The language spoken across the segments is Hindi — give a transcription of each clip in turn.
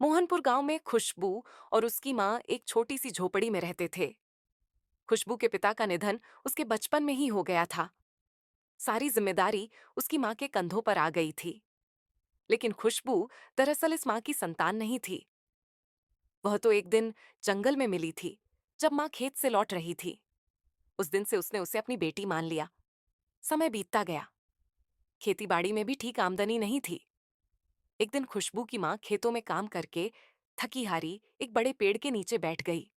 मोहनपुर गांव में खुशबू और उसकी माँ एक छोटी सी झोपड़ी में रहते थे। खुशबू के पिता का निधन उसके बचपन में ही हो गया था। सारी जिम्मेदारी उसकी माँ के कंधों पर आ गई थी। लेकिन खुशबू दरअसल इस माँ की संतान नहीं थी। वह तो एक दिन जंगल में मिली थी, जब माँ खेत से लौट रही थी। उस दिन से उसने उसे अपनी बेटी मान लिया। समय बीतता गया। खेती बाड़ी में भी ठीक आमदनी नहीं थी। एक दिन खुशबू की माँ खेतों में काम करके थकी हारी एक बड़े पेड़ के नीचे बैठ गई।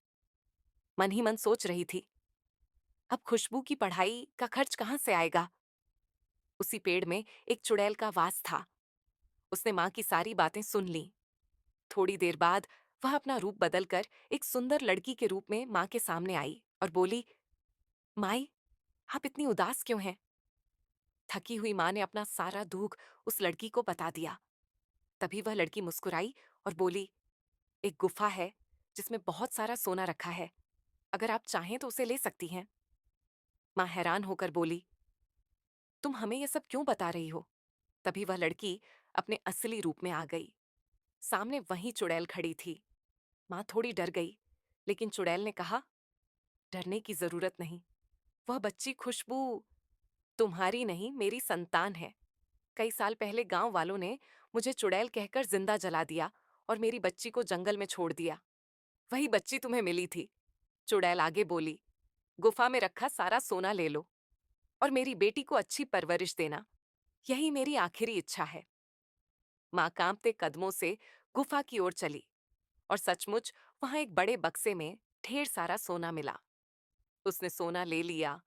मन ही मन सोच रही थी, अब खुशबू की पढ़ाई का खर्च कहाँ से आएगा। उसी पेड़ में एक चुड़ैल का वास था। उसने माँ की सारी बातें सुन ली। थोड़ी देर बाद वह अपना रूप बदलकर एक सुंदर लड़की के रूप में माँ के सामने आई और बोली, माई, आप इतनी उदास क्यों हैं? थकी हुई माँ ने अपना सारा दुख उस लड़की को बता दिया। तभी वह लड़की मुस्कुराई और बोली, एक गुफा है जिसमें बहुत सारा सोना रखा है। अगर आप चाहें तो उसे ले सकती हैं। माँ हैरान होकर बोली, तुम हमें यह सब क्यों बता रही हो? तभी वह लड़की अपने असली रूप में आ गई। सामने वही चुड़ैल खड़ी थी। माँ थोड़ी डर गई, लेकिन चुड़ैल ने कहा, डरने की जरूरत नहीं। वह बच्ची खुशबू तुम्हारी नहीं, मेरी संतान है। कई साल पहले गांव वालों ने मुझे चुड़ैल कहकर जिंदा जला दिया और मेरी बच्ची को जंगल में छोड़ दिया। वही बच्ची तुम्हें मिली थी। चुड़ैल आगे बोली, गुफा में रखा सारा सोना ले लो और मेरी बेटी को अच्छी परवरिश देना। यही मेरी आखिरी इच्छा है। माँ कांपते कदमों से गुफा की ओर चली और सचमुच वहां एक बड़े बक्से में ढेर सारा सोना मिला। उसने सोना ले लिया